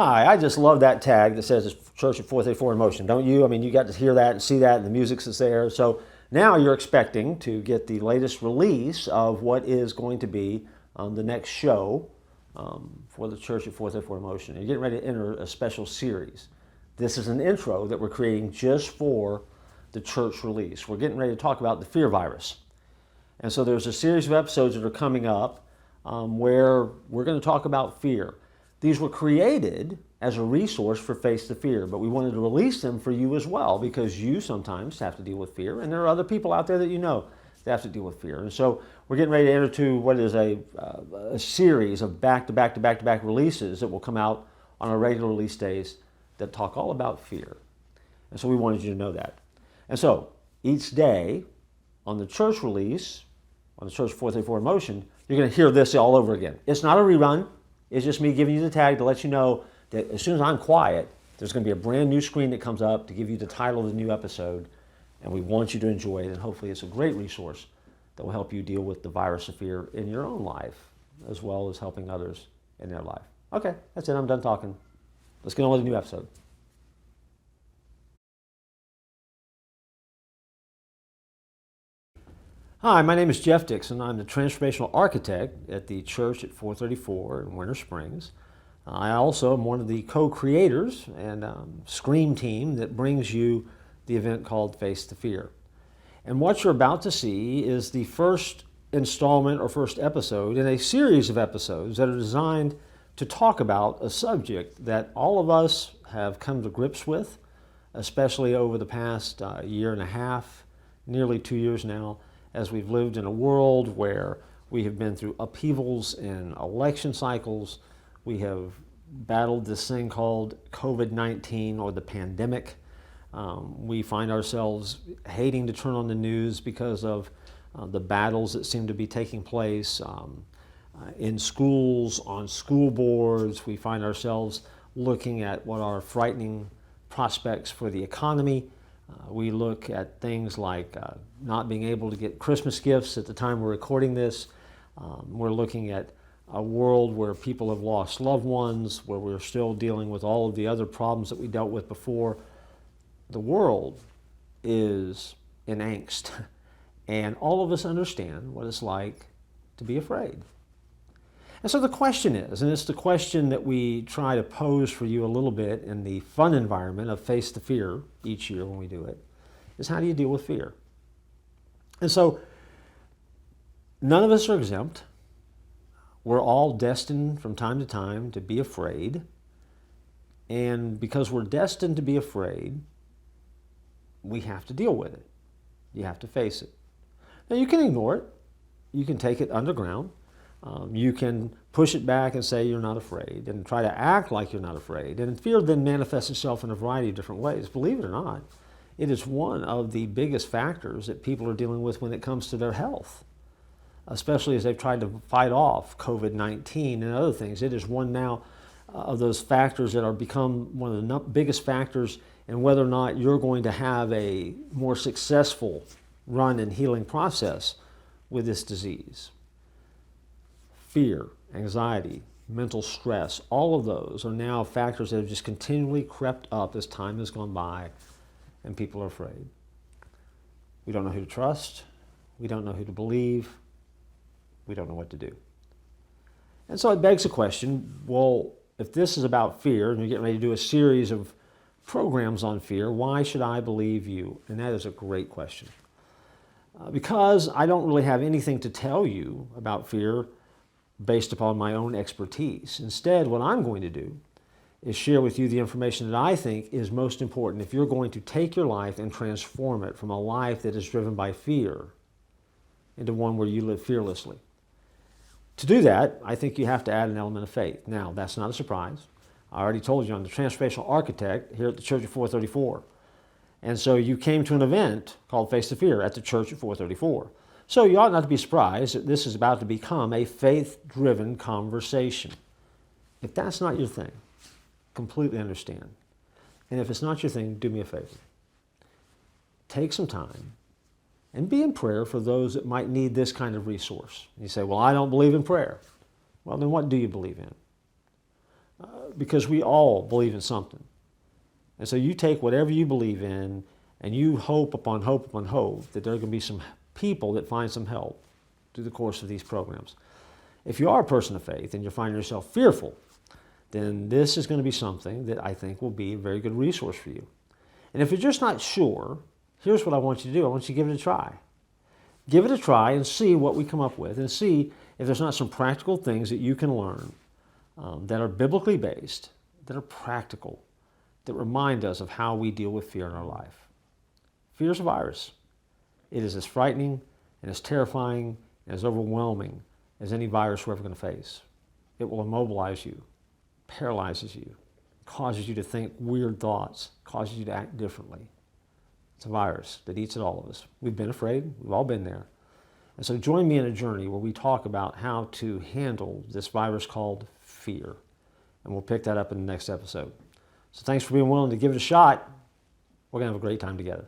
Hi, I just love that tag that says it's Church at 434 in motion, don't you? I mean, you got to hear that and see that, and the music's is there. So now you're expecting to get the latest release of what is going to be the next show for the Church at 434 in motion. You're getting ready to enter a special series. This is an intro that we're creating just for the church release. We're getting ready to talk about the fear virus. And so there's a series of episodes that are coming up where we're going to talk about fear. These were created as a resource for Face the Fear, but we wanted to release them for you as well because you sometimes have to deal with fear, and there are other people out there that you know that have to deal with fear. And so we're getting ready to enter to what is a series of back-to-back releases that will come out on our regular release days that talk all about fear. And so we wanted you to know that. And so each day on the church release, on the Church 434 in motion, you're going to hear this all over again. It's not a rerun. It's just me giving you the tag to let you know that as soon as I'm quiet, there's going to be a brand new screen that comes up to give you the title of the new episode, and we want you to enjoy it, and hopefully it's a great resource that will help you deal with the virus of fear in your own life, as well as helping others in their life. Okay, that's it. I'm done talking. Let's get on with the new episode. Hi, my name is Jeff Dixon. I'm the Transformational Architect at the Church at 434 in Winter Springs. I also am one of the co-creators and Scream team that brings you the event called Face the Fear. And what you're about to see is the first installment or first episode in a series of episodes that are designed to talk about a subject that all of us have come to grips with, especially over the past year and a half, nearly 2 years now, as we've lived in a world where we have been through upheavals in election cycles. We have battled this thing called COVID-19 or the pandemic. We find ourselves hating to turn on the news because of the battles that seem to be taking place in schools, on school boards. We find ourselves looking at what are frightening prospects for the economy. We look at things like not being able to get Christmas gifts at the time we're recording this. We're looking at a world where people have lost loved ones, where we're still dealing with all of the other problems that we dealt with before. The world is in angst, and all of us understand what it's like to be afraid. And so the question is, and it's the question that we try to pose for you a little bit in the fun environment of Face the Fear each year when we do it, is how do you deal with fear? And so none of us are exempt. We're all destined from time to time to be afraid. And because we're destined to be afraid, we have to deal with it. You have to face it. Now you can ignore it. You can take it underground. You can push it back and say you're not afraid and try to act like you're not afraid. And fear then manifests itself in a variety of different ways. Believe it or not, it is one of the biggest factors that people are dealing with when it comes to their health, especially as they've tried to fight off COVID-19 and other things. It is one now of those factors that are become one of the biggest factors in whether or not you're going to have a more successful run and healing process with this disease. Fear, anxiety, mental stress, all of those are now factors that have just continually crept up as time has gone by and people are afraid. We don't know who to trust. We don't know who to believe. We don't know what to do. And so it begs the question, well, if this is about fear and you're getting ready to do a series of programs on fear, why should I believe you? And that is a great question. Because I don't really have anything to tell you about fear based upon my own expertise. Instead, what I'm going to do is share with you the information that I think is most important if you're going to take your life and transform it from a life that is driven by fear into one where you live fearlessly. To do that, I think you have to add an element of faith. Now, that's not a surprise. I already told you I'm the Transformational Architect here at the Church at 434. And so you came to an event called Face the Fear at the Church at 434. So you ought not to be surprised that this is about to become a faith-driven conversation. If that's not your thing, completely understand. And if it's not your thing, do me a favor. Take some time and be in prayer for those that might need this kind of resource. You say, well, I don't believe in prayer. Well, then what do you believe in? because we all believe in something. And so you take whatever you believe in and you hope upon hope upon hope that there are going to be some people that find some help through the course of these programs. If you are a person of faith and you find yourself fearful, then this is going to be something that I think will be a very good resource for you. And if you're just not sure, here's what I want you to do. I want you to give it a try. Give it a try and see what we come up with, and see if there's not some practical things that you can learn that are biblically based, that are practical, that remind us of how we deal with fear in our life. Fear is a virus. It is as frightening and as terrifying and as overwhelming as any virus we're ever going to face. It will immobilize you, paralyzes you, causes you to think weird thoughts, causes you to act differently. It's a virus that eats at all of us. We've been afraid. We've all been there. And so join me in a journey where we talk about how to handle this virus called fear. And we'll pick that up in the next episode. So thanks for being willing to give it a shot. We're going to have a great time together.